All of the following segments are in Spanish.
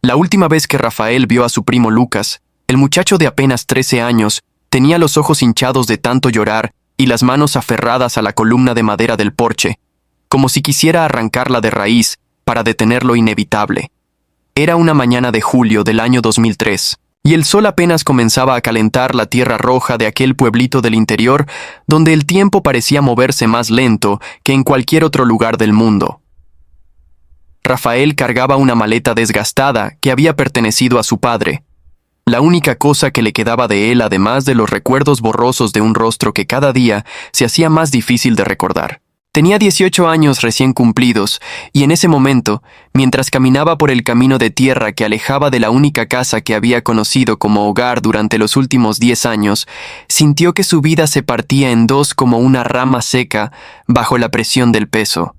La última vez que Rafael vio a su primo Lucas, el muchacho de apenas 13 años, tenía los ojos hinchados de tanto llorar y las manos aferradas a la columna de madera del porche, como si quisiera arrancarla de raíz para detener lo inevitable. Era una mañana de julio del año 2003, y el sol apenas comenzaba a calentar la tierra roja de aquel pueblito del interior donde el tiempo parecía moverse más lento que en cualquier otro lugar del mundo. Rafael cargaba una maleta desgastada que había pertenecido a su padre. La única cosa que le quedaba de él, además de los recuerdos borrosos de un rostro que cada día se hacía más difícil de recordar. Tenía 18 años recién cumplidos, y en ese momento, mientras caminaba por el camino de tierra que alejaba de la única casa que había conocido como hogar durante los últimos 10 años, sintió que su vida se partía en dos como una rama seca bajo la presión del peso.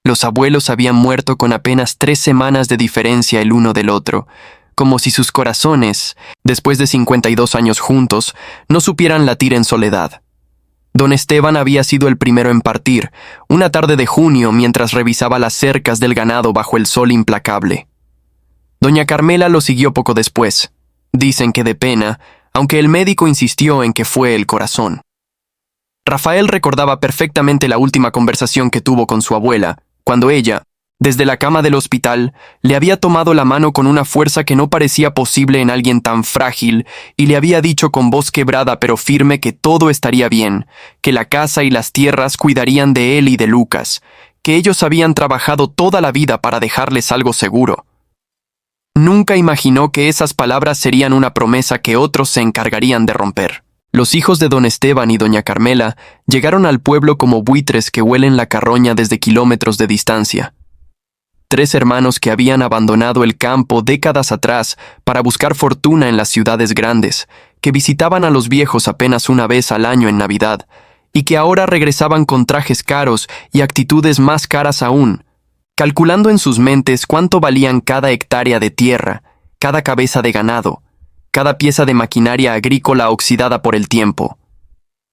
Los abuelos habían muerto con apenas 3 semanas de diferencia el uno del otro, como si sus corazones, después de 52 años juntos, no supieran latir en soledad. Don Esteban había sido el primero en partir, una tarde de junio mientras revisaba las cercas del ganado bajo el sol implacable. Doña Carmela lo siguió poco después. Dicen que de pena, aunque el médico insistió en que fue el corazón. Rafael recordaba perfectamente la última conversación que tuvo con su abuela, cuando ella, desde la cama del hospital, le había tomado la mano con una fuerza que no parecía posible en alguien tan frágil y le había dicho con voz quebrada pero firme que todo estaría bien, que la casa y las tierras cuidarían de él y de Lucas, que ellos habían trabajado toda la vida para dejarles algo seguro. Nunca imaginó que esas palabras serían una promesa que otros se encargarían de romper. Los hijos de don Esteban y doña Carmela llegaron al pueblo como buitres que huelen la carroña desde kilómetros de distancia. 3 hermanos que habían abandonado el campo décadas atrás para buscar fortuna en las ciudades grandes, que visitaban a los viejos apenas una vez al año en Navidad, y que ahora regresaban con trajes caros y actitudes más caras aún, calculando en sus mentes cuánto valían cada hectárea de tierra, cada cabeza de ganado, cada pieza de maquinaria agrícola oxidada por el tiempo.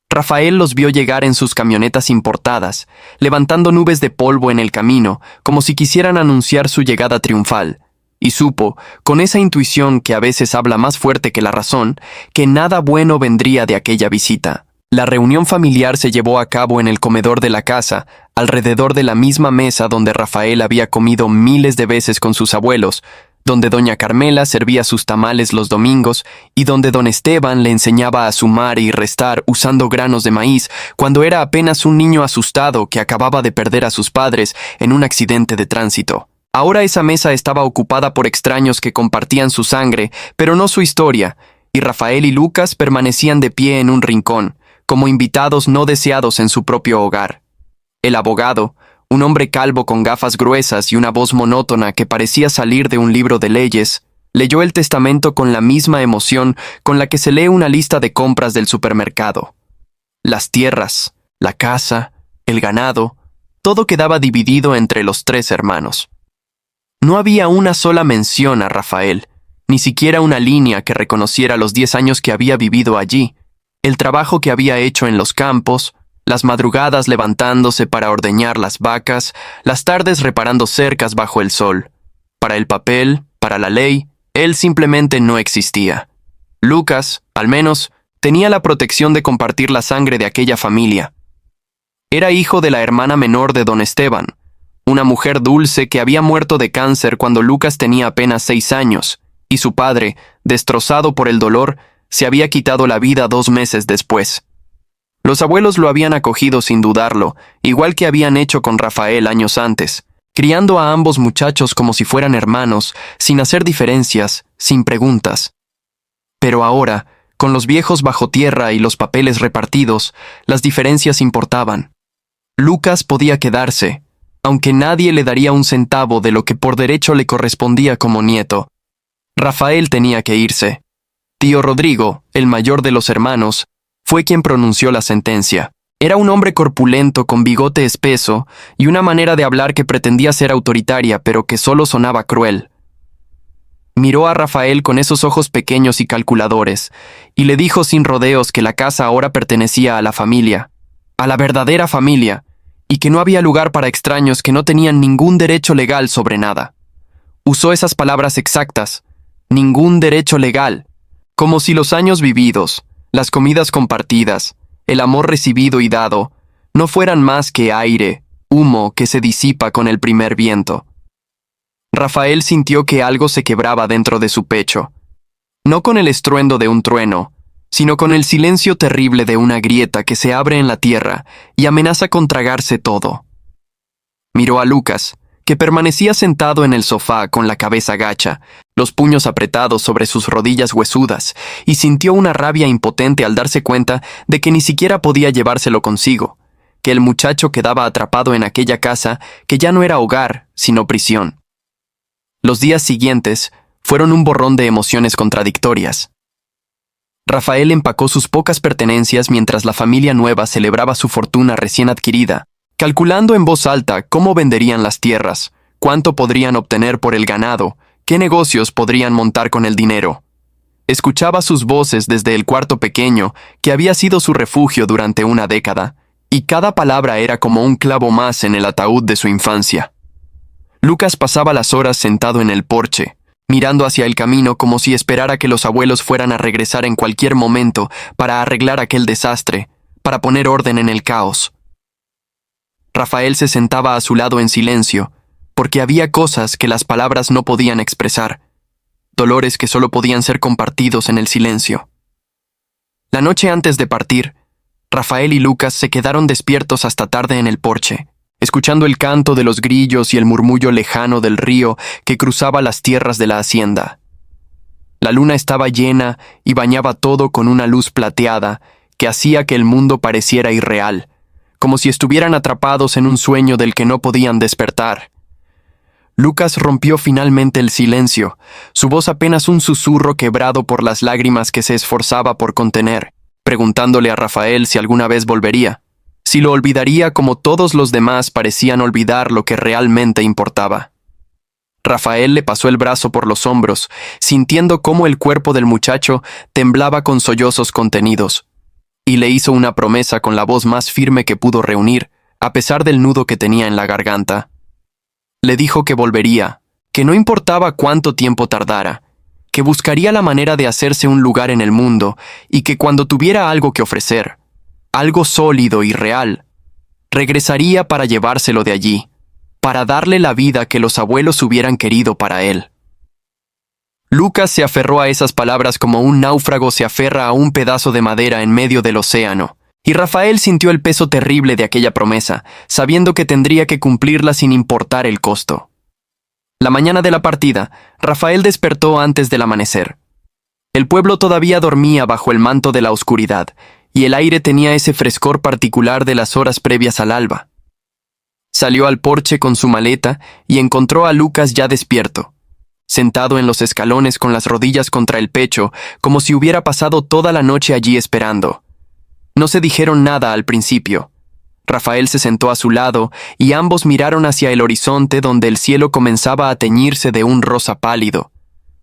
Rafael los vio llegar en sus camionetas importadas, levantando nubes de polvo en el camino, como si quisieran anunciar su llegada triunfal, y supo, con esa intuición que a veces habla más fuerte que la razón, que nada bueno vendría de aquella visita. La reunión familiar se llevó a cabo en el comedor de la casa, alrededor de la misma mesa donde Rafael había comido miles de veces con sus abuelos, donde doña Carmela servía sus tamales los domingos y donde don Esteban le enseñaba a sumar y restar usando granos de maíz cuando era apenas un niño asustado que acababa de perder a sus padres en un accidente de tránsito. Ahora esa mesa estaba ocupada por extraños que compartían su sangre, pero no su historia, y Rafael y Lucas permanecían de pie en un rincón, como invitados no deseados en su propio hogar. El abogado, un hombre calvo con gafas gruesas y una voz monótona que parecía salir de un libro de leyes, leyó el testamento con la misma emoción con la que se lee una lista de compras del supermercado. Las tierras, la casa, el ganado, todo quedaba dividido entre los 3 hermanos. No había una sola mención a Rafael, ni siquiera una línea que reconociera los 10 años que había vivido allí, el trabajo que había hecho en los campos, las madrugadas levantándose para ordeñar las vacas, las tardes reparando cercas bajo el sol. Para el papel, para la ley, él simplemente no existía. Lucas, al menos, tenía la protección de compartir la sangre de aquella familia. Era hijo de la hermana menor de don Esteban, una mujer dulce que había muerto de cáncer cuando Lucas tenía apenas 6 años, y su padre, destrozado por el dolor, se había quitado la vida 2 meses después. Los abuelos lo habían acogido sin dudarlo, igual que habían hecho con Rafael años antes, criando a ambos muchachos como si fueran hermanos, sin hacer diferencias, sin preguntas. Pero ahora, con los viejos bajo tierra y los papeles repartidos, las diferencias importaban. Lucas podía quedarse, aunque nadie le daría un centavo de lo que por derecho le correspondía como nieto. Rafael tenía que irse. Tío Rodrigo, el mayor de los hermanos, fue quien pronunció la sentencia. Era un hombre corpulento con bigote espeso y una manera de hablar que pretendía ser autoritaria pero que solo sonaba cruel. Miró a Rafael con esos ojos pequeños y calculadores y le dijo sin rodeos que la casa ahora pertenecía a la familia, a la verdadera familia, y que no había lugar para extraños que no tenían ningún derecho legal sobre nada. Usó esas palabras exactas. Ningún derecho legal. Como si los años vividos, las comidas compartidas, el amor recibido y dado, no fueran más que aire, humo que se disipa con el primer viento. Rafael sintió que algo se quebraba dentro de su pecho. No con el estruendo de un trueno, sino con el silencio terrible de una grieta que se abre en la tierra y amenaza con tragarse todo. Miró a Lucas, que permanecía sentado en el sofá con la cabeza gacha, los puños apretados sobre sus rodillas huesudas, y sintió una rabia impotente al darse cuenta de que ni siquiera podía llevárselo consigo, que el muchacho quedaba atrapado en aquella casa que ya no era hogar, sino prisión. Los días siguientes fueron un borrón de emociones contradictorias. Rafael empacó sus pocas pertenencias mientras la familia nueva celebraba su fortuna recién adquirida, calculando en voz alta cómo venderían las tierras, cuánto podrían obtener por el ganado, qué negocios podrían montar con el dinero. Escuchaba sus voces desde el cuarto pequeño, que había sido su refugio durante una década, y cada palabra era como un clavo más en el ataúd de su infancia. Lucas pasaba las horas sentado en el porche, mirando hacia el camino como si esperara que los abuelos fueran a regresar en cualquier momento para arreglar aquel desastre, para poner orden en el caos. Rafael se sentaba a su lado en silencio, porque había cosas que las palabras no podían expresar, dolores que solo podían ser compartidos en el silencio. La noche antes de partir, Rafael y Lucas se quedaron despiertos hasta tarde en el porche, escuchando el canto de los grillos y el murmullo lejano del río que cruzaba las tierras de la hacienda. La luna estaba llena y bañaba todo con una luz plateada que hacía que el mundo pareciera irreal, como si estuvieran atrapados en un sueño del que no podían despertar. Lucas rompió finalmente el silencio, su voz apenas un susurro quebrado por las lágrimas que se esforzaba por contener, preguntándole a Rafael si alguna vez volvería, si lo olvidaría como todos los demás parecían olvidar lo que realmente importaba. Rafael le pasó el brazo por los hombros, sintiendo cómo el cuerpo del muchacho temblaba con sollozos contenidos, y le hizo una promesa con la voz más firme que pudo reunir, a pesar del nudo que tenía en la garganta. Le dijo que volvería, que no importaba cuánto tiempo tardara, que buscaría la manera de hacerse un lugar en el mundo y que cuando tuviera algo que ofrecer, algo sólido y real, regresaría para llevárselo de allí, para darle la vida que los abuelos hubieran querido para él. Lucas se aferró a esas palabras como un náufrago se aferra a un pedazo de madera en medio del océano, y Rafael sintió el peso terrible de aquella promesa, sabiendo que tendría que cumplirla sin importar el costo. La mañana de la partida, Rafael despertó antes del amanecer. El pueblo todavía dormía bajo el manto de la oscuridad, y el aire tenía ese frescor particular de las horas previas al alba. Salió al porche con su maleta y encontró a Lucas ya despierto, sentado en los escalones con las rodillas contra el pecho, como si hubiera pasado toda la noche allí esperando. No se dijeron nada al principio. Rafael se sentó a su lado y ambos miraron hacia el horizonte donde el cielo comenzaba a teñirse de un rosa pálido.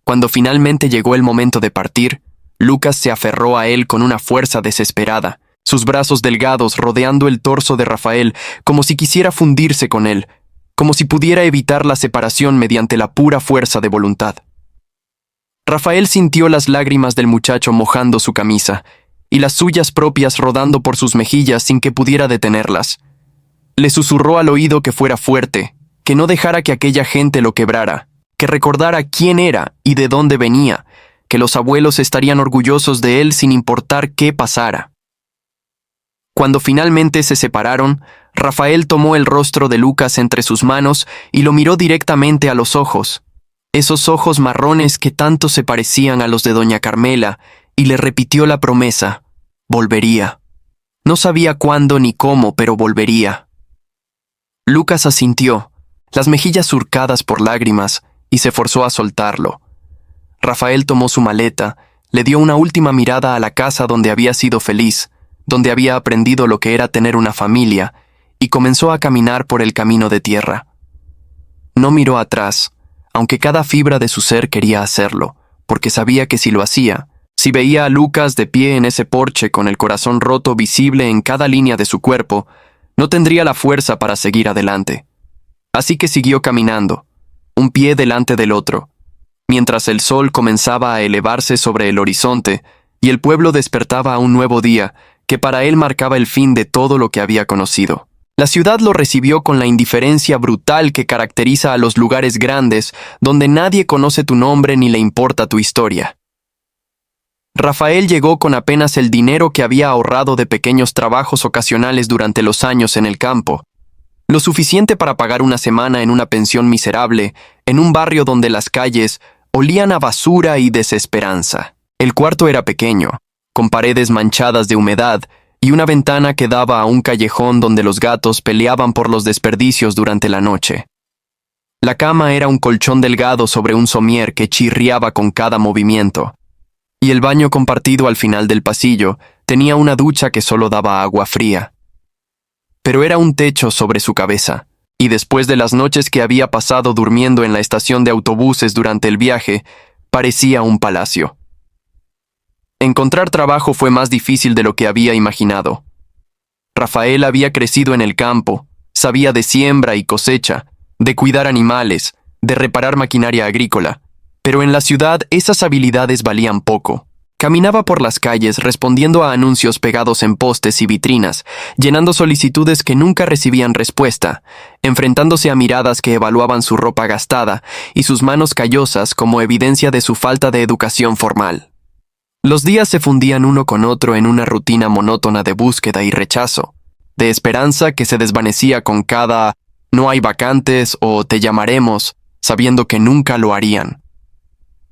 Cuando finalmente llegó el momento de partir, Lucas se aferró a él con una fuerza desesperada, sus brazos delgados rodeando el torso de Rafael como si quisiera fundirse con él, como si pudiera evitar la separación mediante la pura fuerza de voluntad. Rafael sintió las lágrimas del muchacho mojando su camisa, y las suyas propias rodando por sus mejillas sin que pudiera detenerlas. Le susurró al oído que fuera fuerte, que no dejara que aquella gente lo quebrara, que recordara quién era y de dónde venía, que los abuelos estarían orgullosos de él sin importar qué pasara. Cuando finalmente se separaron, Rafael tomó el rostro de Lucas entre sus manos y lo miró directamente a los ojos, esos ojos marrones que tanto se parecían a los de doña Carmela, y le repitió la promesa: volvería. No sabía cuándo ni cómo, pero volvería. Lucas asintió, las mejillas surcadas por lágrimas, y se forzó a soltarlo. Rafael tomó su maleta, le dio una última mirada a la casa donde había sido feliz, donde había aprendido lo que era tener una familia, y comenzó a caminar por el camino de tierra. No miró atrás, aunque cada fibra de su ser quería hacerlo, porque sabía que si lo hacía, si veía a Lucas de pie en ese porche con el corazón roto visible en cada línea de su cuerpo, no tendría la fuerza para seguir adelante. Así que siguió caminando, un pie delante del otro, mientras el sol comenzaba a elevarse sobre el horizonte y el pueblo despertaba a un nuevo día que para él marcaba el fin de todo lo que había conocido. La ciudad lo recibió con la indiferencia brutal que caracteriza a los lugares grandes, donde nadie conoce tu nombre ni le importa tu historia. Rafael llegó con apenas el dinero que había ahorrado de pequeños trabajos ocasionales durante los años en el campo, lo suficiente para pagar una semana en una pensión miserable, en un barrio donde las calles olían a basura y desesperanza. El cuarto era pequeño, con paredes manchadas de humedad y una ventana que daba a un callejón donde los gatos peleaban por los desperdicios durante la noche. La cama era un colchón delgado sobre un somier que chirriaba con cada movimiento, y el baño compartido al final del pasillo tenía una ducha que solo daba agua fría. Pero era un techo sobre su cabeza, y después de las noches que había pasado durmiendo en la estación de autobuses durante el viaje, parecía un palacio. Encontrar trabajo fue más difícil de lo que había imaginado. Rafael había crecido en el campo, sabía de siembra y cosecha, de cuidar animales, de reparar maquinaria agrícola, pero en la ciudad esas habilidades valían poco. Caminaba por las calles respondiendo a anuncios pegados en postes y vitrinas, llenando solicitudes que nunca recibían respuesta, enfrentándose a miradas que evaluaban su ropa gastada y sus manos callosas como evidencia de su falta de educación formal. Los días se fundían uno con otro en una rutina monótona de búsqueda y rechazo, de esperanza que se desvanecía con cada «no hay vacantes» o «te llamaremos», sabiendo que nunca lo harían.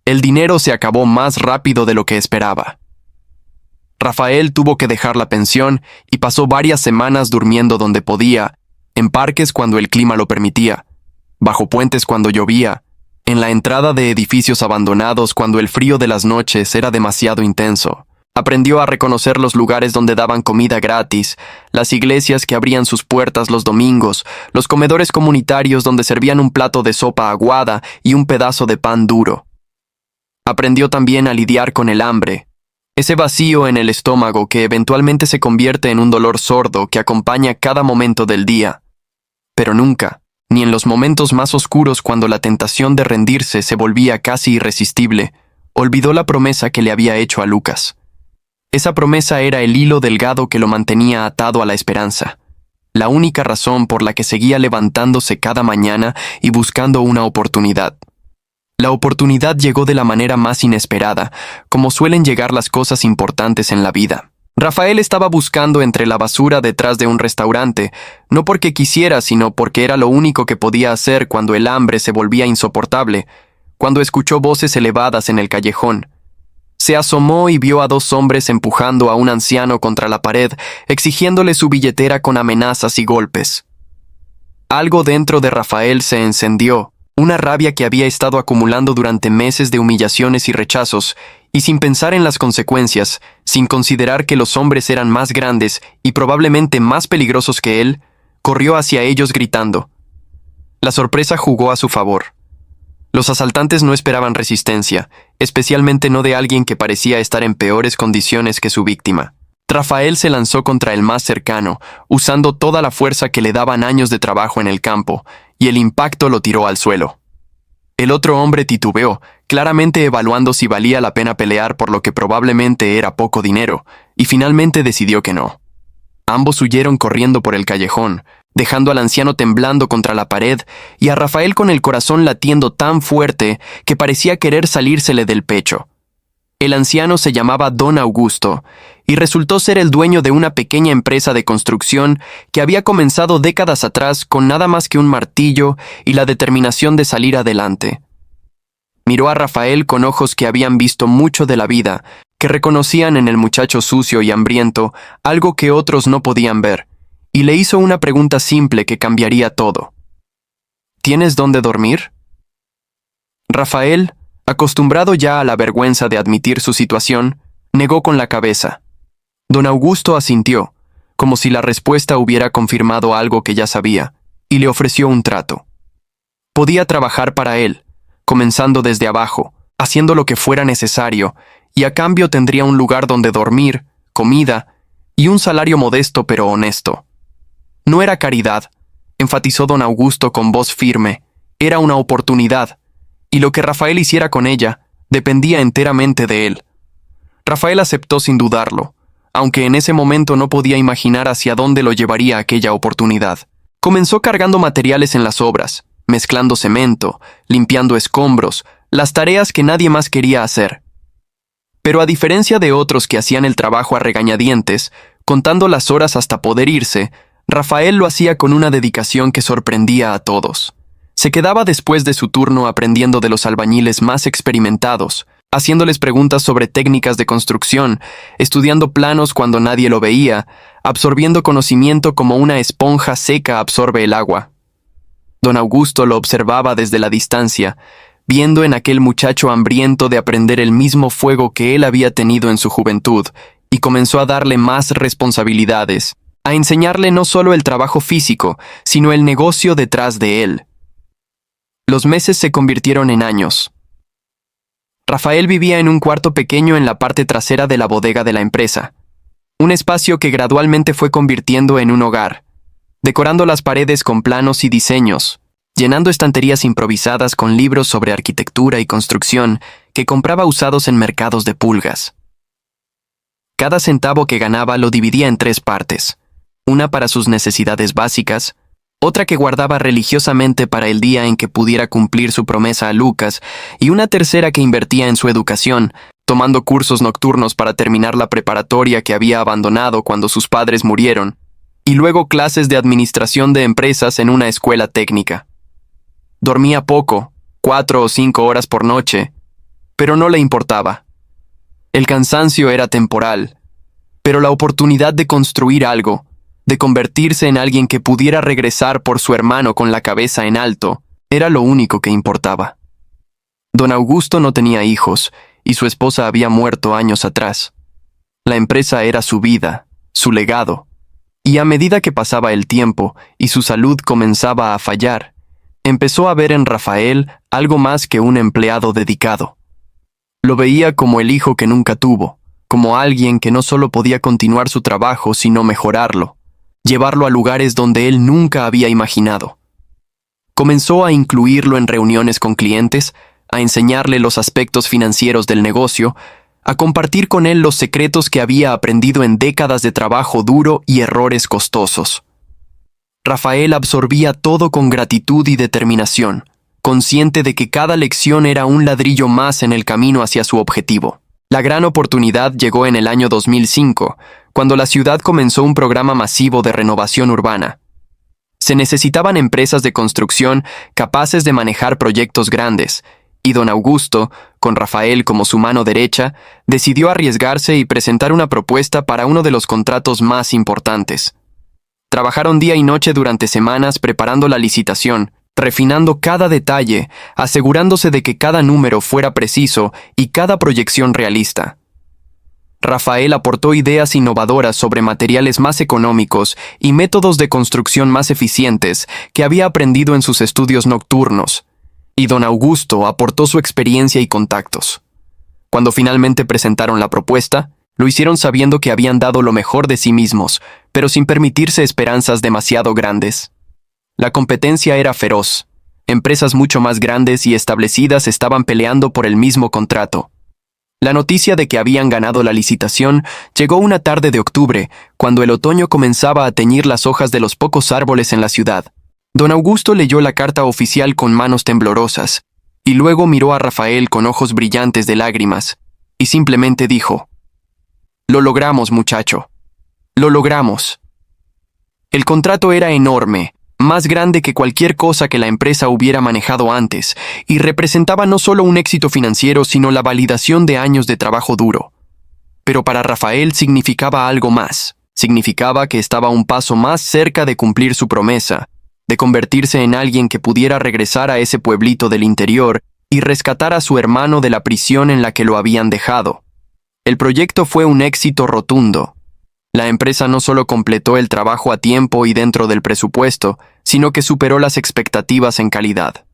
El dinero se acabó más rápido de lo que esperaba. Rafael tuvo que dejar la pensión y pasó varias semanas durmiendo donde podía, en parques cuando el clima lo permitía, bajo puentes cuando llovía, en la entrada de edificios abandonados cuando el frío de las noches era demasiado intenso. Aprendió a reconocer los lugares donde daban comida gratis, las iglesias que abrían sus puertas los domingos, los comedores comunitarios donde servían un plato de sopa aguada y un pedazo de pan duro. Aprendió también a lidiar con el hambre, ese vacío en el estómago que eventualmente se convierte en un dolor sordo que acompaña cada momento del día. Pero nunca, ni en los momentos más oscuros cuando la tentación de rendirse se volvía casi irresistible, olvidó la promesa que le había hecho a Lucas. Esa promesa era el hilo delgado que lo mantenía atado a la esperanza, la única razón por la que seguía levantándose cada mañana y buscando una oportunidad. La oportunidad llegó de la manera más inesperada, como suelen llegar las cosas importantes en la vida. Rafael estaba buscando entre la basura detrás de un restaurante, no porque quisiera, sino porque era lo único que podía hacer cuando el hambre se volvía insoportable, cuando escuchó voces elevadas en el callejón. Se asomó y vio a dos hombres empujando a un anciano contra la pared, exigiéndole su billetera con amenazas y golpes. Algo dentro de Rafael se encendió, una rabia que había estado acumulando durante meses de humillaciones y rechazos, y sin pensar en las consecuencias, sin considerar que los hombres eran más grandes y probablemente más peligrosos que él, corrió hacia ellos gritando. La sorpresa jugó a su favor. Los asaltantes no esperaban resistencia, especialmente no de alguien que parecía estar en peores condiciones que su víctima. Rafael se lanzó contra el más cercano, usando toda la fuerza que le daban años de trabajo en el campo, y el impacto lo tiró al suelo. El otro hombre titubeó, claramente evaluando si valía la pena pelear por lo que probablemente era poco dinero, y finalmente decidió que no. Ambos huyeron corriendo por el callejón, dejando al anciano temblando contra la pared y a Rafael con el corazón latiendo tan fuerte que parecía querer salírsele del pecho. El anciano se llamaba Don Augusto y resultó ser el dueño de una pequeña empresa de construcción que había comenzado décadas atrás con nada más que un martillo y la determinación de salir adelante. Miró a Rafael con ojos que habían visto mucho de la vida, que reconocían en el muchacho sucio y hambriento algo que otros no podían ver, y le hizo una pregunta simple que cambiaría todo. ¿Tienes dónde dormir? Rafael, acostumbrado ya a la vergüenza de admitir su situación, negó con la cabeza. Don Augusto asintió, como si la respuesta hubiera confirmado algo que ya sabía, y le ofreció un trato. Podía trabajar para él, comenzando desde abajo, haciendo lo que fuera necesario, y a cambio tendría un lugar donde dormir, comida, y un salario modesto pero honesto. No era caridad, enfatizó don Augusto con voz firme, Era una oportunidad, y lo que Rafael hiciera con ella dependía enteramente de él. Rafael aceptó sin dudarlo, aunque en ese momento no podía imaginar hacia dónde lo llevaría aquella oportunidad. Comenzó cargando materiales en las obras, mezclando cemento, limpiando escombros, las tareas que nadie más quería hacer. Pero a diferencia de otros que hacían el trabajo a regañadientes, contando las horas hasta poder irse, Rafael lo hacía con una dedicación que sorprendía a todos. Se quedaba después de su turno aprendiendo de los albañiles más experimentados, haciéndoles preguntas sobre técnicas de construcción, estudiando planos cuando nadie lo veía, absorbiendo conocimiento como una esponja seca absorbe el agua. Don Augusto lo observaba desde la distancia, viendo en aquel muchacho hambriento de aprender el mismo fuego que él había tenido en su juventud, y comenzó a darle más responsabilidades, a enseñarle no solo el trabajo físico, sino el negocio detrás de él. Los meses se convirtieron en años. Rafael vivía en un cuarto pequeño en la parte trasera de la bodega de la empresa, un espacio que gradualmente fue convirtiendo en un hogar, decorando las paredes con planos y diseños, llenando estanterías improvisadas con libros sobre arquitectura y construcción que compraba usados en mercados de pulgas. Cada centavo que ganaba lo dividía en 3 partes, una para sus necesidades básicas, otra que guardaba religiosamente para el día en que pudiera cumplir su promesa a Lucas, y una tercera que invertía en su educación, tomando cursos nocturnos para terminar la preparatoria que había abandonado cuando sus padres murieron, y luego clases de administración de empresas en una escuela técnica. Dormía poco, 4 o 5 horas por noche, pero no le importaba. El cansancio era temporal, pero la oportunidad de construir algo, de convertirse en alguien que pudiera regresar por su hermano con la cabeza en alto, era lo único que importaba. Don Augusto no tenía hijos, y su esposa había muerto años atrás. La empresa era su vida, su legado, y a medida que pasaba el tiempo y su salud comenzaba a fallar, empezó a ver en Rafael algo más que un empleado dedicado. Lo veía como el hijo que nunca tuvo, como alguien que no solo podía continuar su trabajo, sino mejorarlo, llevarlo a lugares donde él nunca había imaginado. Comenzó a incluirlo en reuniones con clientes, a enseñarle los aspectos financieros del negocio, a compartir con él los secretos que había aprendido en décadas de trabajo duro y errores costosos. Rafael absorbía todo con gratitud y determinación, consciente de que cada lección era un ladrillo más en el camino hacia su objetivo. La gran oportunidad llegó en el año 2005, cuando la ciudad comenzó un programa masivo de renovación urbana. Se necesitaban empresas de construcción capaces de manejar proyectos grandes, y don Augusto, con Rafael como su mano derecha, decidió arriesgarse y presentar una propuesta para uno de los contratos más importantes. Trabajaron día y noche durante semanas preparando la licitación, refinando cada detalle, asegurándose de que cada número fuera preciso y cada proyección realista. Rafael aportó ideas innovadoras sobre materiales más económicos y métodos de construcción más eficientes que había aprendido en sus estudios nocturnos, y don Augusto aportó su experiencia y contactos. Cuando finalmente presentaron la propuesta, lo hicieron sabiendo que habían dado lo mejor de sí mismos, pero sin permitirse esperanzas demasiado grandes. La competencia era feroz. Empresas mucho más grandes y establecidas estaban peleando por el mismo contrato. La noticia de que habían ganado la licitación llegó una tarde de octubre, cuando el otoño comenzaba a teñir las hojas de los pocos árboles en la ciudad. Don Augusto leyó la carta oficial con manos temblorosas, y luego miró a Rafael con ojos brillantes de lágrimas, y simplemente dijo: «Lo logramos, muchacho. Lo logramos». El contrato era enorme, más grande que cualquier cosa que la empresa hubiera manejado antes, y representaba no solo un éxito financiero, sino la validación de años de trabajo duro. Pero para Rafael significaba algo más. Significaba que estaba un paso más cerca de cumplir su promesa, de convertirse en alguien que pudiera regresar a ese pueblito del interior y rescatar a su hermano de la prisión en la que lo habían dejado. El proyecto fue un éxito rotundo. La empresa no solo completó el trabajo a tiempo y dentro del presupuesto, sino que superó las expectativas en calidad.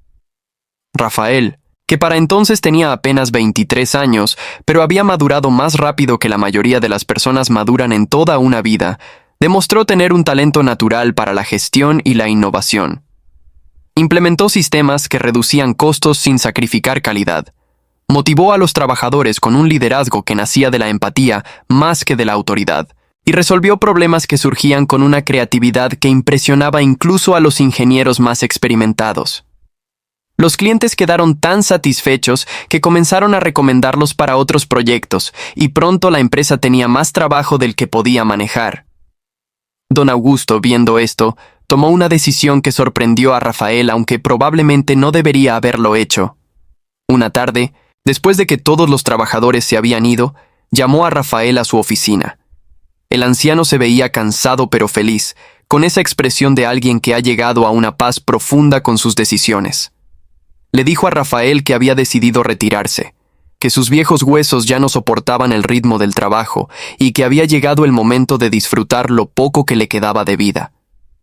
Rafael, que para entonces tenía apenas 23 años, pero había madurado más rápido que la mayoría de las personas maduran en toda una vida, demostró tener un talento natural para la gestión y la innovación. Implementó sistemas que reducían costos sin sacrificar calidad. Motivó a los trabajadores con un liderazgo que nacía de la empatía más que de la autoridad, y resolvió problemas que surgían con una creatividad que impresionaba incluso a los ingenieros más experimentados. Los clientes quedaron tan satisfechos que comenzaron a recomendarlos para otros proyectos, y pronto la empresa tenía más trabajo del que podía manejar. Don Augusto, viendo esto, tomó una decisión que sorprendió a Rafael, aunque probablemente no debería haberlo hecho. Una tarde, después de que todos los trabajadores se habían ido, llamó a Rafael a su oficina. El anciano se veía cansado pero feliz, con esa expresión de alguien que ha llegado a una paz profunda con sus decisiones. Le dijo a Rafael que había decidido retirarse, que sus viejos huesos ya no soportaban el ritmo del trabajo y que había llegado el momento de disfrutar lo poco que le quedaba de vida.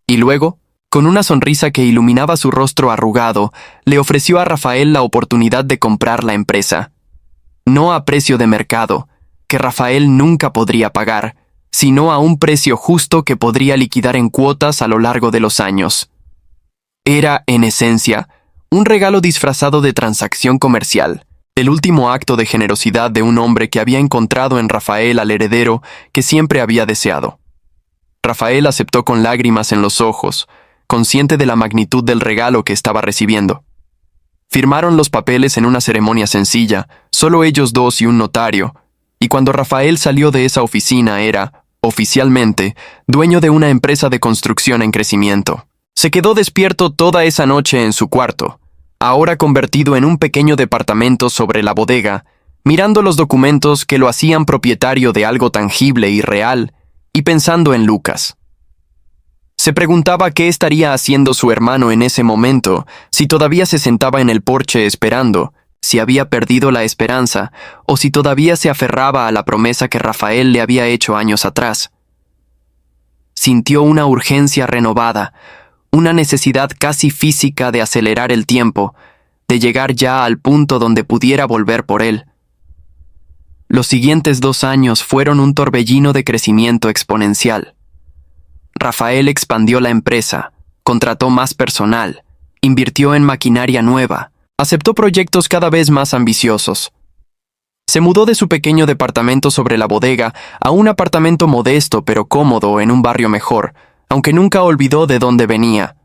Y luego, con una sonrisa que iluminaba su rostro arrugado, le ofreció a Rafael la oportunidad de comprar la empresa. No a precio de mercado, que Rafael nunca podría pagar, sino a un precio justo que podría liquidar en cuotas a lo largo de los años. Era, en esencia, un regalo disfrazado de transacción comercial, el último acto de generosidad de un hombre que había encontrado en Rafael al heredero que siempre había deseado. Rafael aceptó con lágrimas en los ojos, consciente de la magnitud del regalo que estaba recibiendo. Firmaron los papeles en una ceremonia sencilla, solo ellos dos y un notario, y cuando Rafael salió de esa oficina era, oficialmente, dueño de una empresa de construcción en crecimiento. Se quedó despierto toda esa noche en su cuarto, ahora convertido en un pequeño departamento sobre la bodega, mirando los documentos que lo hacían propietario de algo tangible y real, y pensando en Lucas. Se preguntaba qué estaría haciendo su hermano en ese momento, si todavía se sentaba en el porche esperando, si había perdido la esperanza, o si todavía se aferraba a la promesa que Rafael le había hecho años atrás. Sintió una urgencia renovada, una necesidad casi física de acelerar el tiempo, de llegar ya al punto donde pudiera volver por él. Los siguientes 2 años fueron un torbellino de crecimiento exponencial. Rafael expandió la empresa, contrató más personal, invirtió en maquinaria nueva, aceptó proyectos cada vez más ambiciosos. Se mudó de su pequeño departamento sobre la bodega a un apartamento modesto pero cómodo en un barrio mejor, aunque nunca olvidó de dónde venía.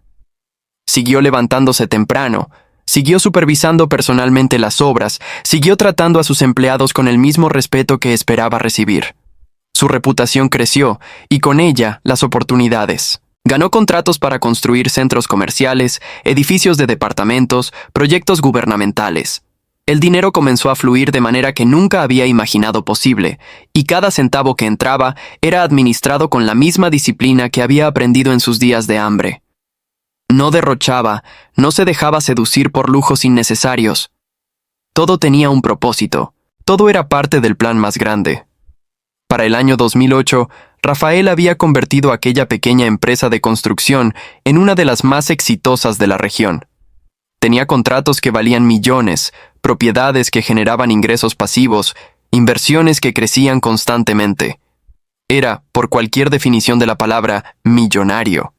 Siguió levantándose temprano, siguió supervisando personalmente las obras, siguió tratando a sus empleados con el mismo respeto que esperaba recibir. Su reputación creció, y con ella las oportunidades. Ganó contratos para construir centros comerciales, edificios de departamentos, proyectos gubernamentales. El dinero comenzó a fluir de manera que nunca había imaginado posible, y cada centavo que entraba era administrado con la misma disciplina que había aprendido en sus días de hambre. No derrochaba, no se dejaba seducir por lujos innecesarios. Todo tenía un propósito, todo era parte del plan más grande. Para el año 2008, Rafael había convertido aquella pequeña empresa de construcción en una de las más exitosas de la región. Tenía contratos que valían millones, propiedades que generaban ingresos pasivos, inversiones que crecían constantemente. Era, por cualquier definición de la palabra, millonario.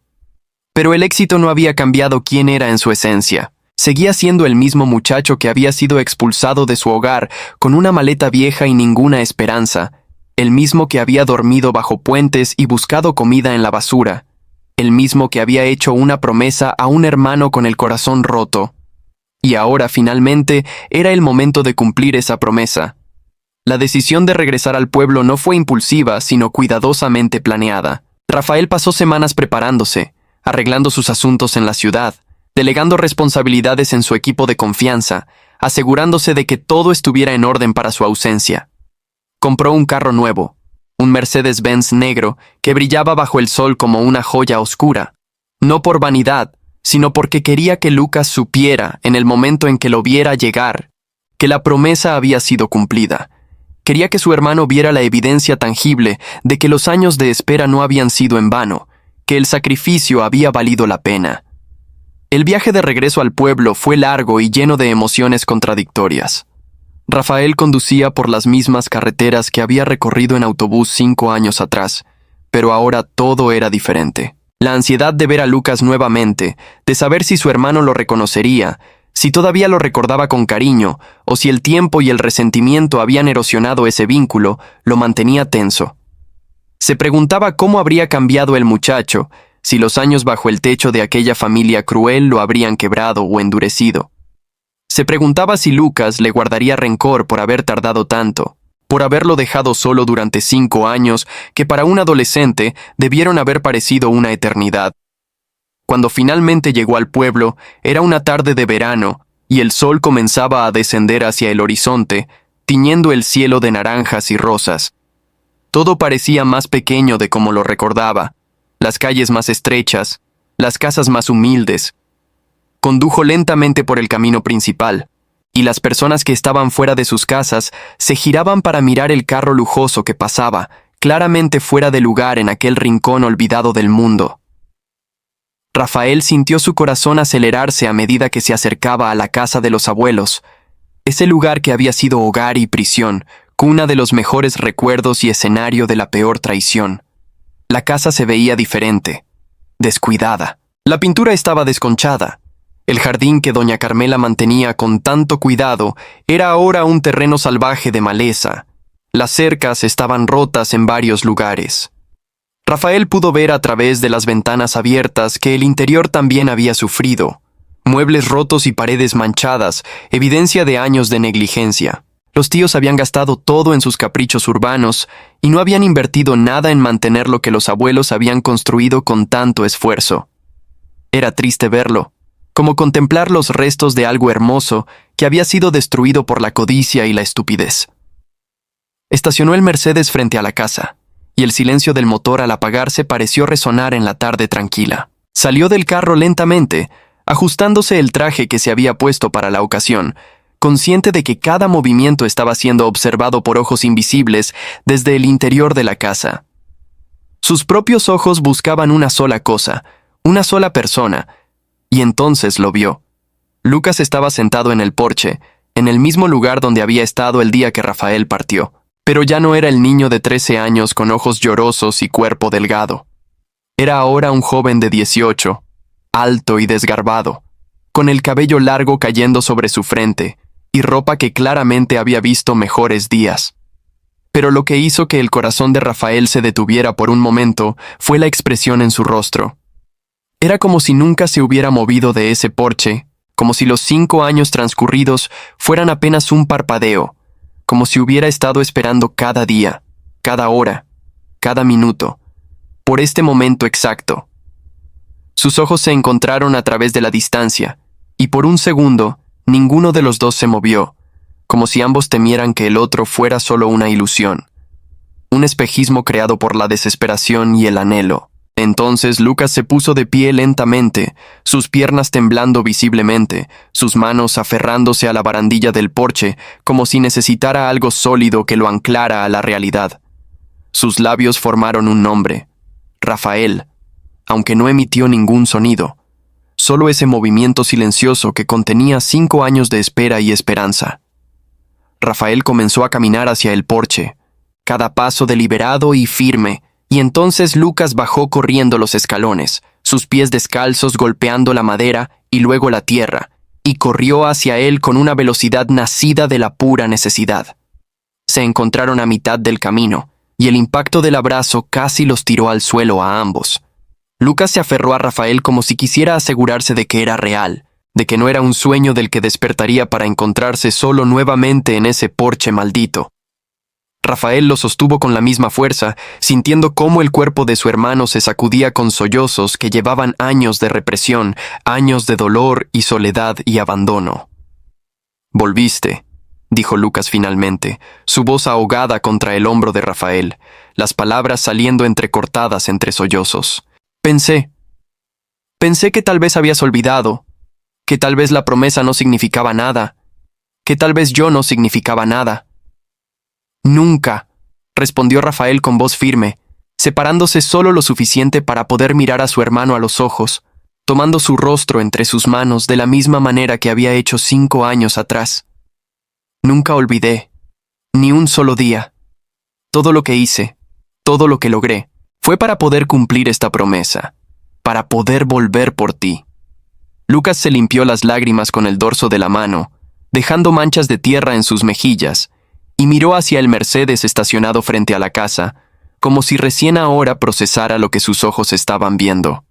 Pero el éxito no había cambiado quién era en su esencia. Seguía siendo el mismo muchacho que había sido expulsado de su hogar con una maleta vieja y ninguna esperanza, el mismo que había dormido bajo puentes y buscado comida en la basura, el mismo que había hecho una promesa a un hermano con el corazón roto. Y ahora, finalmente, era el momento de cumplir esa promesa. La decisión de regresar al pueblo no fue impulsiva, sino cuidadosamente planeada. Rafael pasó semanas preparándose, arreglando sus asuntos en la ciudad, delegando responsabilidades en su equipo de confianza, asegurándose de que todo estuviera en orden para su ausencia. Compró un carro nuevo, un Mercedes-Benz negro que brillaba bajo el sol como una joya oscura, no por vanidad, sino porque quería que Lucas supiera, en el momento en que lo viera llegar, que la promesa había sido cumplida. Quería que su hermano viera la evidencia tangible de que los años de espera no habían sido en vano, que el sacrificio había valido la pena. El viaje de regreso al pueblo fue largo y lleno de emociones contradictorias. Rafael conducía por las mismas carreteras que había recorrido en autobús 5 años atrás, pero ahora todo era diferente. La ansiedad de ver a Lucas nuevamente, de saber si su hermano lo reconocería, si todavía lo recordaba con cariño, o si el tiempo y el resentimiento habían erosionado ese vínculo, lo mantenía tenso. Se preguntaba cómo habría cambiado el muchacho, si los años bajo el techo de aquella familia cruel lo habrían quebrado o endurecido. Se preguntaba si Lucas le guardaría rencor por haber tardado tanto, por haberlo dejado solo durante 5 años que para un adolescente debieron haber parecido una eternidad. Cuando finalmente llegó al pueblo, era una tarde de verano, y el sol comenzaba a descender hacia el horizonte, tiñendo el cielo de naranjas y rosas. Todo parecía más pequeño de como lo recordaba, las calles más estrechas, las casas más humildes. Condujo lentamente por el camino principal, y las personas que estaban fuera de sus casas se giraban para mirar el carro lujoso que pasaba, claramente fuera de lugar en aquel rincón olvidado del mundo. Rafael sintió su corazón acelerarse a medida que se acercaba a la casa de los abuelos, ese lugar que había sido hogar y prisión, cuna de los mejores recuerdos y escenario de la peor traición. La casa se veía diferente, descuidada. La pintura estaba desconchada. El jardín que doña Carmela mantenía con tanto cuidado era ahora un terreno salvaje de maleza. Las cercas estaban rotas en varios lugares. Rafael pudo ver a través de las ventanas abiertas que el interior también había sufrido. Muebles rotos y paredes manchadas, evidencia de años de negligencia. Los tíos habían gastado todo en sus caprichos urbanos y no habían invertido nada en mantener lo que los abuelos habían construido con tanto esfuerzo. Era triste verlo, como contemplar los restos de algo hermoso que había sido destruido por la codicia y la estupidez. Estacionó el Mercedes frente a la casa, y el silencio del motor al apagarse pareció resonar en la tarde tranquila. Salió del carro lentamente, ajustándose el traje que se había puesto para la ocasión, consciente de que cada movimiento estaba siendo observado por ojos invisibles desde el interior de la casa. Sus propios ojos buscaban una sola cosa, una sola persona, y entonces lo vio. Lucas estaba sentado en el porche, en el mismo lugar donde había estado el día que Rafael partió, pero ya no era el niño de 13 años con ojos llorosos y cuerpo delgado. Era ahora un joven de 18, alto y desgarbado, con el cabello largo cayendo sobre su frente, y ropa que claramente había visto mejores días. Pero lo que hizo que el corazón de Rafael se detuviera por un momento fue la expresión en su rostro. Era como si nunca se hubiera movido de ese porche, como si los 5 años transcurridos fueran apenas un parpadeo, como si hubiera estado esperando cada día, cada hora, cada minuto, por este momento exacto. Sus ojos se encontraron a través de la distancia, y por un segundo, ninguno de los dos se movió, como si ambos temieran que el otro fuera solo una ilusión, un espejismo creado por la desesperación y el anhelo. Entonces Lucas se puso de pie lentamente, sus piernas temblando visiblemente, sus manos aferrándose a la barandilla del porche, como si necesitara algo sólido que lo anclara a la realidad. Sus labios formaron un nombre, Rafael, aunque no emitió ningún sonido, solo ese movimiento silencioso que contenía 5 años de espera y esperanza. Rafael comenzó a caminar hacia el porche, cada paso deliberado y firme, y entonces Lucas bajó corriendo los escalones, sus pies descalzos golpeando la madera y luego la tierra, y corrió hacia él con una velocidad nacida de la pura necesidad. Se encontraron a mitad del camino, y el impacto del abrazo casi los tiró al suelo a ambos. Lucas se aferró a Rafael como si quisiera asegurarse de que era real, de que no era un sueño del que despertaría para encontrarse solo nuevamente en ese porche maldito. Rafael lo sostuvo con la misma fuerza, sintiendo cómo el cuerpo de su hermano se sacudía con sollozos que llevaban años de represión, años de dolor y soledad y abandono. «Volviste», dijo Lucas finalmente, su voz ahogada contra el hombro de Rafael, las palabras saliendo entrecortadas entre sollozos. Pensé que tal vez habías olvidado, que tal vez la promesa no significaba nada, que tal vez yo no significaba nada». «Nunca», respondió Rafael con voz firme, separándose solo lo suficiente para poder mirar a su hermano a los ojos, tomando su rostro entre sus manos de la misma manera que había hecho 5 años atrás. «Nunca olvidé, ni un solo día. Todo lo que hice, todo lo que logré, fue para poder cumplir esta promesa. para poder volver por ti. Lucas se limpió las lágrimas con el dorso de la mano, dejando manchas de tierra en sus mejillas, y miró hacia el Mercedes estacionado frente a la casa, como si recién ahora procesara lo que sus ojos estaban viendo.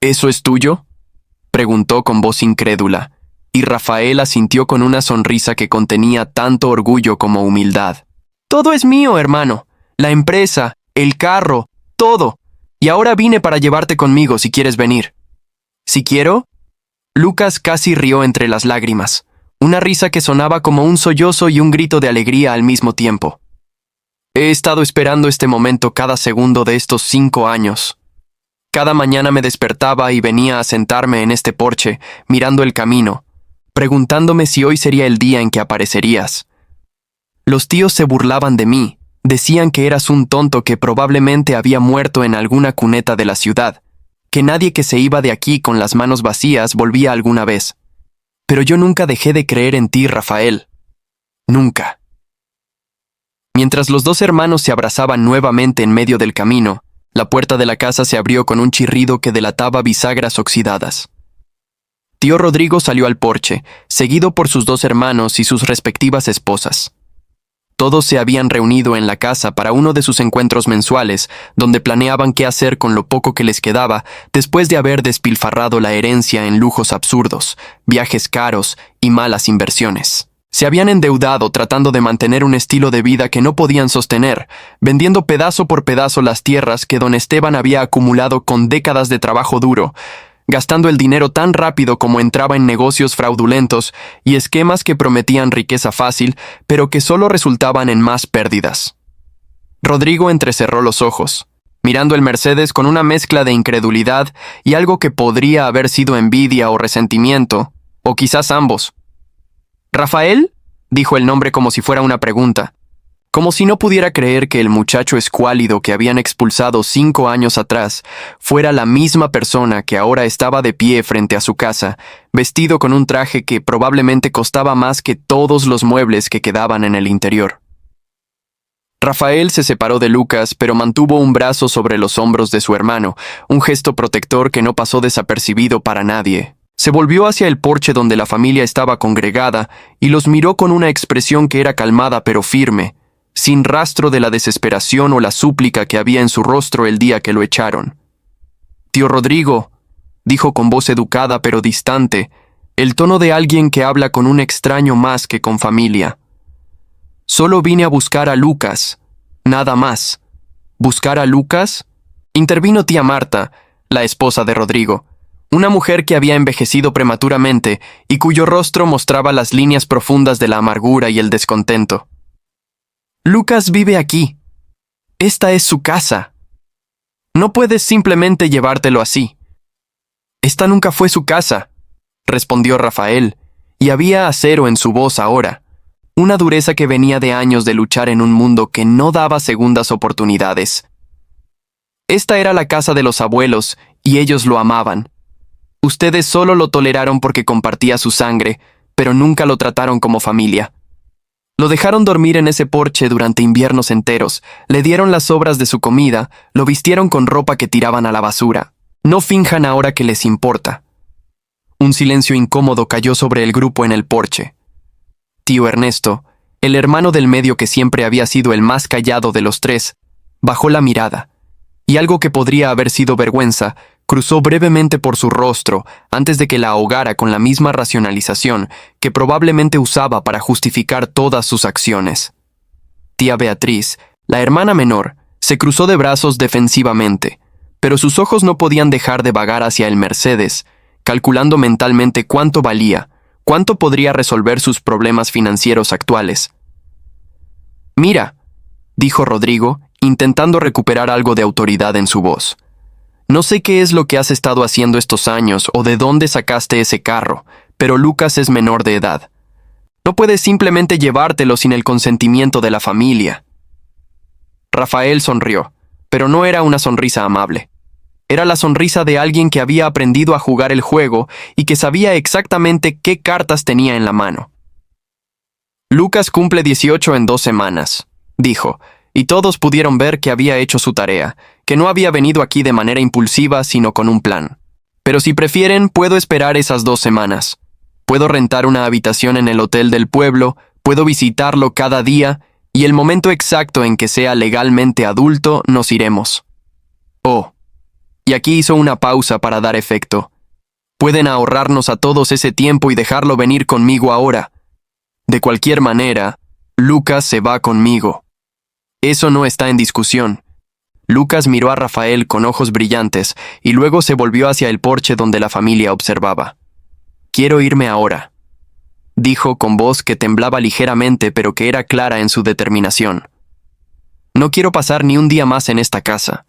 ¿Eso es tuyo?, preguntó con voz incrédula, y Rafael asintió con una sonrisa que contenía tanto orgullo como humildad. Todo es mío, hermano. La empresa, el carro, todo. Y ahora vine para llevarte conmigo si quieres venir. ¿Si quiero? Lucas casi rió entre las lágrimas, una risa que sonaba como un sollozo y un grito de alegría al mismo tiempo. He estado esperando este momento cada segundo de estos 5 años. Cada mañana me despertaba y venía a sentarme en este porche, mirando el camino, preguntándome si hoy sería el día en que aparecerías. Los tíos se burlaban de mí, decían que eras un tonto que probablemente había muerto en alguna cuneta de la ciudad, que nadie que se iba de aquí con las manos vacías volvía alguna vez. Pero yo nunca dejé de creer en ti, Rafael. Nunca. Mientras los dos hermanos se abrazaban nuevamente en medio del camino, la puerta de la casa se abrió con un chirrido que delataba bisagras oxidadas. Tío Rodrigo salió al porche, seguido por sus 2 hermanos y sus respectivas esposas. Todos se habían reunido en la casa para uno de sus encuentros mensuales, donde planeaban qué hacer con lo poco que les quedaba después de haber despilfarrado la herencia en lujos absurdos, viajes caros y malas inversiones. Se habían endeudado tratando de mantener un estilo de vida que no podían sostener, vendiendo pedazo por pedazo las tierras que don Esteban había acumulado con décadas de trabajo duro, gastando el dinero tan rápido como entraba en negocios fraudulentos y esquemas que prometían riqueza fácil, pero que solo resultaban en más pérdidas. Rodrigo entrecerró los ojos, mirando el Mercedes con una mezcla de incredulidad y algo que podría haber sido envidia o resentimiento, o quizás ambos. ¿Rafael?, dijo el nombre como si fuera una pregunta, como si no pudiera creer que el muchacho escuálido que habían expulsado 5 años atrás fuera la misma persona que ahora estaba de pie frente a su casa, vestido con un traje que probablemente costaba más que todos los muebles que quedaban en el interior. Rafael se separó de Lucas, pero mantuvo un brazo sobre los hombros de su hermano, un gesto protector que no pasó desapercibido para nadie. Se volvió hacia el porche donde la familia estaba congregada y los miró con una expresión que era calmada pero firme, sin rastro de la desesperación o la súplica que había en su rostro el día que lo echaron. «Tío Rodrigo», dijo con voz educada pero distante, el tono de alguien que habla con un extraño más que con familia. «Solo vine a buscar a Lucas, nada más». «¿Buscar a Lucas?», intervino tía Marta, la esposa de Rodrigo, una mujer que había envejecido prematuramente y cuyo rostro mostraba las líneas profundas de la amargura y el descontento. «Lucas vive aquí. Esta es su casa. No puedes simplemente llevártelo así». «Esta nunca fue su casa», respondió Rafael, y había acero en su voz ahora, una dureza que venía de años de luchar en un mundo que no daba segundas oportunidades. «Esta era la casa de los abuelos, y ellos lo amaban. Ustedes solo lo toleraron porque compartía su sangre, pero nunca lo trataron como familia. Lo dejaron dormir en ese porche durante inviernos enteros, le dieron las sobras de su comida, lo vistieron con ropa que tiraban a la basura. No finjan ahora que les importa». Un silencio incómodo cayó sobre el grupo en el porche. Tío Ernesto, el hermano del medio que siempre había sido el más callado de los 3, bajó la mirada, y algo que podría haber sido vergüenza cruzó brevemente por su rostro antes de que la ahogara con la misma racionalización que probablemente usaba para justificar todas sus acciones. Tía Beatriz, la hermana menor, se cruzó de brazos defensivamente, pero sus ojos no podían dejar de vagar hacia el Mercedes, calculando mentalmente cuánto valía, cuánto podría resolver sus problemas financieros actuales. «Mira», dijo Rodrigo, intentando recuperar algo de autoridad en su voz. «No sé qué es lo que has estado haciendo estos años o de dónde sacaste ese carro, pero Lucas es menor de edad. No puedes simplemente llevártelo sin el consentimiento de la familia». Rafael sonrió, pero no era una sonrisa amable. Era la sonrisa de alguien que había aprendido a jugar el juego y que sabía exactamente qué cartas tenía en la mano. «Lucas cumple 18 en 2 semanas», dijo, y todos pudieron ver que había hecho su tarea, que no había venido aquí de manera impulsiva, sino con un plan. Pero si prefieren, puedo esperar esas 2 semanas. Puedo rentar una habitación en el hotel del pueblo, puedo visitarlo cada día, y el momento exacto en que sea legalmente adulto, nos iremos. Oh. Y aquí hizo una pausa para dar efecto. Pueden ahorrarnos a todos ese tiempo y dejarlo venir conmigo ahora. De cualquier manera, Lucas se va conmigo. Eso no está en discusión. Lucas miró a Rafael con ojos brillantes y luego se volvió hacia el porche donde la familia observaba. «Quiero irme ahora», dijo con voz que temblaba ligeramente pero que era clara en su determinación. «No quiero pasar ni un día más en esta casa.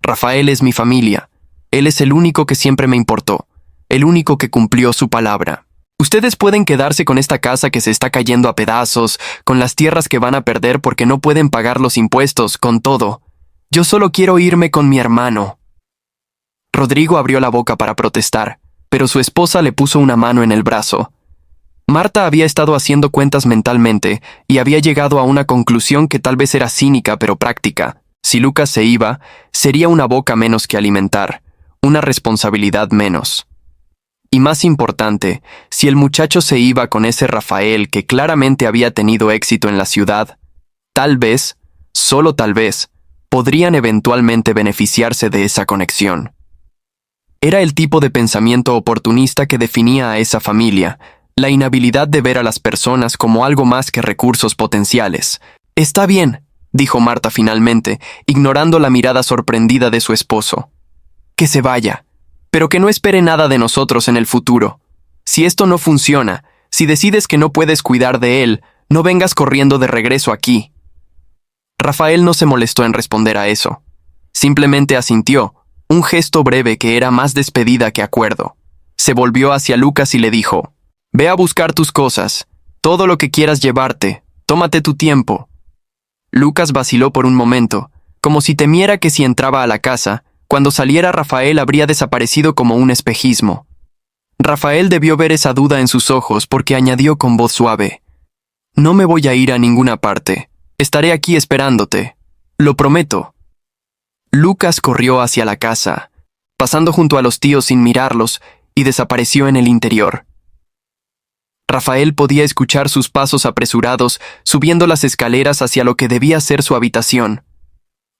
Rafael es mi familia. Él es el único que siempre me importó, el único que cumplió su palabra. Ustedes pueden quedarse con esta casa que se está cayendo a pedazos, con las tierras que van a perder porque no pueden pagar los impuestos, con todo. Yo solo quiero irme con mi hermano». Rodrigo abrió la boca para protestar, pero su esposa le puso una mano en el brazo. Marta había estado haciendo cuentas mentalmente y había llegado a una conclusión que tal vez era cínica pero práctica. Si Lucas se iba, sería una boca menos que alimentar, una responsabilidad menos. Y más importante, si el muchacho se iba con ese Rafael que claramente había tenido éxito en la ciudad, tal vez, solo tal vez, podrían eventualmente beneficiarse de esa conexión. Era el tipo de pensamiento oportunista que definía a esa familia, la inhabilidad de ver a las personas como algo más que recursos potenciales. «Está bien», dijo Marta finalmente, ignorando la mirada sorprendida de su esposo. «Que se vaya, pero que no espere nada de nosotros en el futuro. Si esto no funciona, si decides que no puedes cuidar de él, no vengas corriendo de regreso aquí». Rafael no se molestó en responder a eso. Simplemente asintió, un gesto breve que era más despedida que acuerdo. Se volvió hacia Lucas y le dijo: «Ve a buscar tus cosas, todo lo que quieras llevarte, tómate tu tiempo». Lucas vaciló por un momento, como si temiera que si entraba a la casa, cuando saliera Rafael habría desaparecido como un espejismo. Rafael debió ver esa duda en sus ojos porque añadió con voz suave: «No me voy a ir a ninguna parte. Estaré aquí esperándote. Lo prometo». Lucas corrió hacia la casa, pasando junto a los tíos sin mirarlos, y desapareció en el interior. Rafael podía escuchar sus pasos apresurados subiendo las escaleras hacia lo que debía ser su habitación.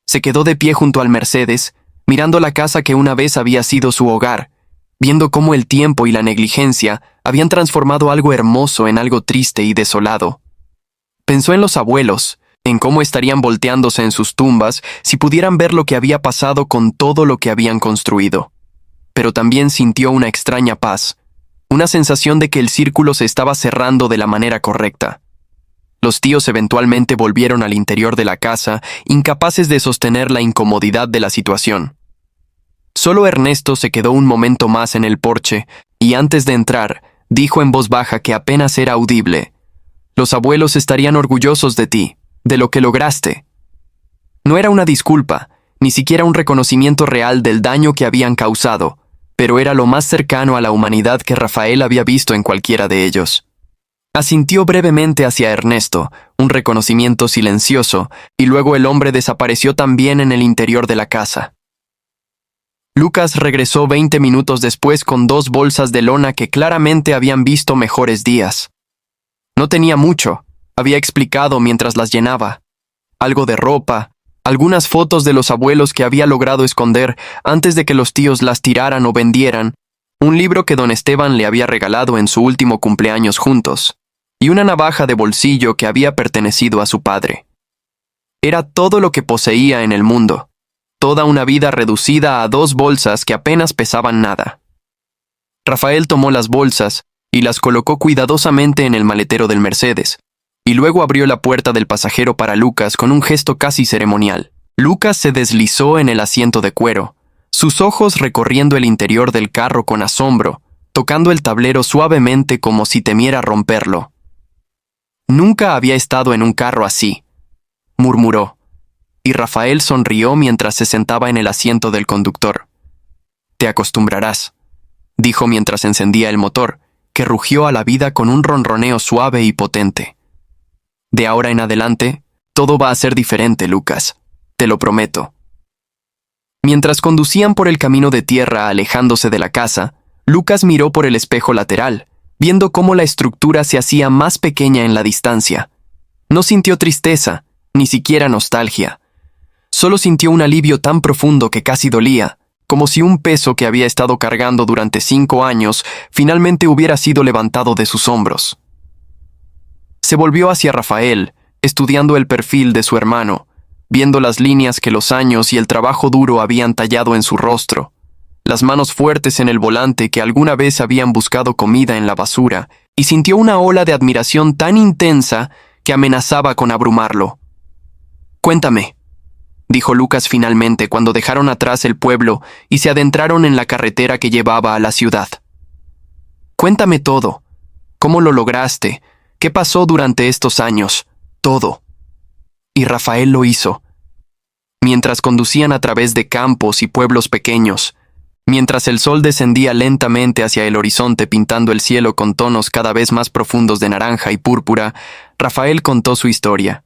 Se quedó de pie junto al Mercedes, mirando la casa que una vez había sido su hogar, viendo cómo el tiempo y la negligencia habían transformado algo hermoso en algo triste y desolado. Pensó en los abuelos, en cómo estarían volteándose en sus tumbas si pudieran ver lo que había pasado con todo lo que habían construido. Pero también sintió una extraña paz, una sensación de que el círculo se estaba cerrando de la manera correcta. Los tíos eventualmente volvieron al interior de la casa, incapaces de sostener la incomodidad de la situación. Solo Ernesto se quedó un momento más en el porche, y antes de entrar, dijo en voz baja que apenas era audible: «Los abuelos estarían orgullosos de ti, de lo que lograste». No era una disculpa, ni siquiera un reconocimiento real del daño que habían causado, pero era lo más cercano a la humanidad que Rafael había visto en cualquiera de ellos. Asintió brevemente hacia Ernesto, un reconocimiento silencioso, y luego el hombre desapareció también en el interior de la casa. Lucas regresó 20 minutos después con 2 bolsas de lona que claramente habían visto mejores días. No tenía mucho, había explicado mientras las llenaba. Algo de ropa, algunas fotos de los abuelos que había logrado esconder antes de que los tíos las tiraran o vendieran, un libro que don Esteban le había regalado en su último cumpleaños juntos, y una navaja de bolsillo que había pertenecido a su padre. Era todo lo que poseía en el mundo, toda una vida reducida a 2 bolsas que apenas pesaban nada. Rafael tomó las bolsas y las colocó cuidadosamente en el maletero del Mercedes, y luego abrió la puerta del pasajero para Lucas con un gesto casi ceremonial. Lucas se deslizó en el asiento de cuero, sus ojos recorriendo el interior del carro con asombro, tocando el tablero suavemente como si temiera romperlo. «Nunca había estado en un carro así», murmuró, y Rafael sonrió mientras se sentaba en el asiento del conductor. «Te acostumbrarás», dijo mientras encendía el motor, que rugió a la vida con un ronroneo suave y potente. «De ahora en adelante, todo va a ser diferente, Lucas, te lo prometo». Mientras conducían por el camino de tierra alejándose de la casa, Lucas miró por el espejo lateral, viendo cómo la estructura se hacía más pequeña en la distancia. No sintió tristeza, ni siquiera nostalgia. Solo sintió un alivio tan profundo que casi dolía, como si un peso que había estado cargando durante 5 años finalmente hubiera sido levantado de sus hombros. Se volvió hacia Rafael, estudiando el perfil de su hermano, viendo las líneas que los años y el trabajo duro habían tallado en su rostro, las manos fuertes en el volante que alguna vez habían buscado comida en la basura, y sintió una ola de admiración tan intensa que amenazaba con abrumarlo. «Cuéntame», dijo Lucas finalmente cuando dejaron atrás el pueblo y se adentraron en la carretera que llevaba a la ciudad. «Cuéntame todo. ¿Cómo lo lograste? ¿Qué pasó durante estos años? Todo». Y Rafael lo hizo. Mientras conducían a través de campos y pueblos pequeños, mientras el sol descendía lentamente hacia el horizonte pintando el cielo con tonos cada vez más profundos de naranja y púrpura, Rafael contó su historia.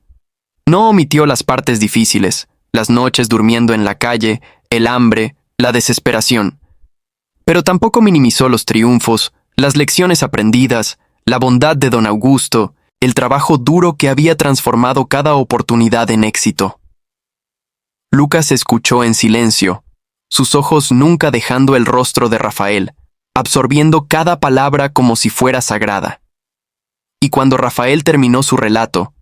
No omitió las partes difíciles, las noches durmiendo en la calle, el hambre, la desesperación. Pero tampoco minimizó los triunfos, las lecciones aprendidas, la bondad de don Augusto, el trabajo duro que había transformado cada oportunidad en éxito. Lucas escuchó en silencio, sus ojos nunca dejando el rostro de Rafael, absorbiendo cada palabra como si fuera sagrada. Y cuando Rafael terminó su relato,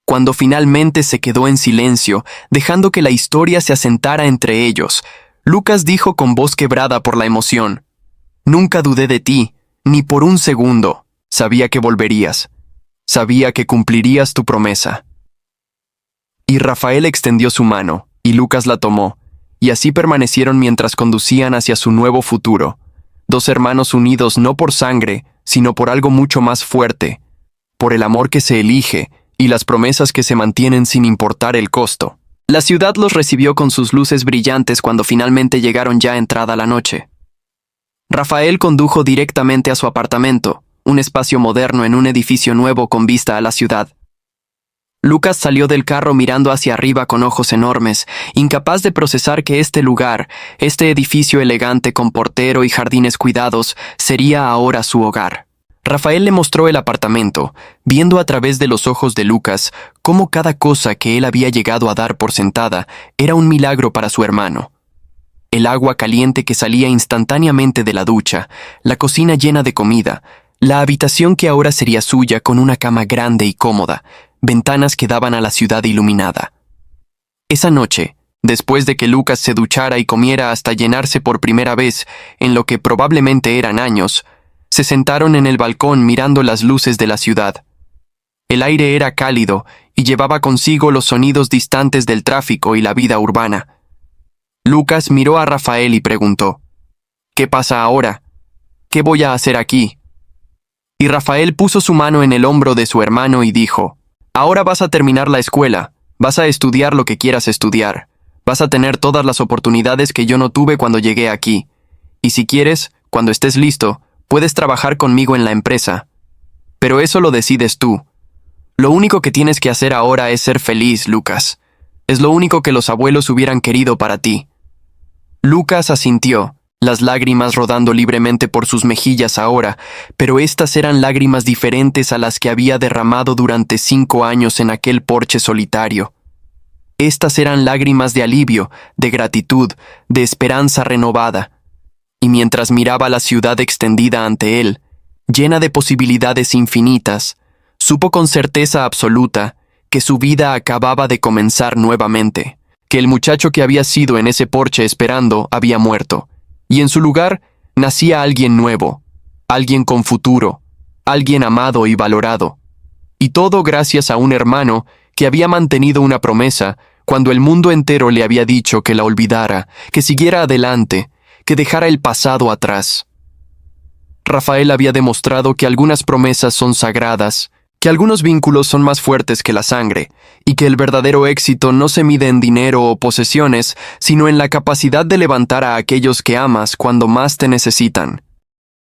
cuando finalmente se quedó en silencio, dejando que la historia se asentara entre ellos, Lucas dijo con voz quebrada por la emoción: «Nunca dudé de ti, ni por un segundo. Sabía que volverías. Sabía que cumplirías tu promesa». Y Rafael extendió su mano, y Lucas la tomó, y así permanecieron mientras conducían hacia su nuevo futuro, 2 hermanos unidos no por sangre, sino por algo mucho más fuerte, por el amor que se elige y las promesas que se mantienen sin importar el costo. La ciudad los recibió con sus luces brillantes cuando finalmente llegaron ya entrada la noche. Rafael condujo directamente a su apartamento, un espacio moderno en un edificio nuevo con vista a la ciudad. Lucas salió del carro mirando hacia arriba con ojos enormes, incapaz de procesar que este lugar, este edificio elegante con portero y jardines cuidados, sería ahora su hogar. Rafael le mostró el apartamento, viendo a través de los ojos de Lucas cómo cada cosa que él había llegado a dar por sentada era un milagro para su hermano. El agua caliente que salía instantáneamente de la ducha, la cocina llena de comida, la habitación que ahora sería suya con una cama grande y cómoda, ventanas que daban a la ciudad iluminada. Esa noche, después de que Lucas se duchara y comiera hasta llenarse por primera vez en lo que probablemente eran años, se sentaron en el balcón mirando las luces de la ciudad. El aire era cálido y llevaba consigo los sonidos distantes del tráfico y la vida urbana. Lucas miró a Rafael y preguntó: «¿Qué pasa ahora? ¿Qué voy a hacer aquí?» Y Rafael puso su mano en el hombro de su hermano y dijo: «Ahora vas a terminar la escuela, vas a estudiar lo que quieras estudiar, vas a tener todas las oportunidades que yo no tuve cuando llegué aquí. Y si quieres, cuando estés listo, puedes trabajar conmigo en la empresa. Pero eso lo decides tú. Lo único que tienes que hacer ahora es ser feliz, Lucas. Es lo único que los abuelos hubieran querido para ti». Lucas asintió, las lágrimas rodando libremente por sus mejillas ahora, pero estas eran lágrimas diferentes a las que había derramado durante 5 años en aquel porche solitario. Estas eran lágrimas de alivio, de gratitud, de esperanza renovada. Y mientras miraba la ciudad extendida ante él, llena de posibilidades infinitas, supo con certeza absoluta que su vida acababa de comenzar nuevamente, que el muchacho que había sido en ese porche esperando había muerto, y en su lugar nacía alguien nuevo, alguien con futuro, alguien amado y valorado. Y todo gracias a un hermano que había mantenido una promesa cuando el mundo entero le había dicho que la olvidara, que siguiera adelante, que dejara el pasado atrás. Rafael había demostrado que algunas promesas son sagradas, que algunos vínculos son más fuertes que la sangre, y que el verdadero éxito no se mide en dinero o posesiones, sino en la capacidad de levantar a aquellos que amas cuando más te necesitan.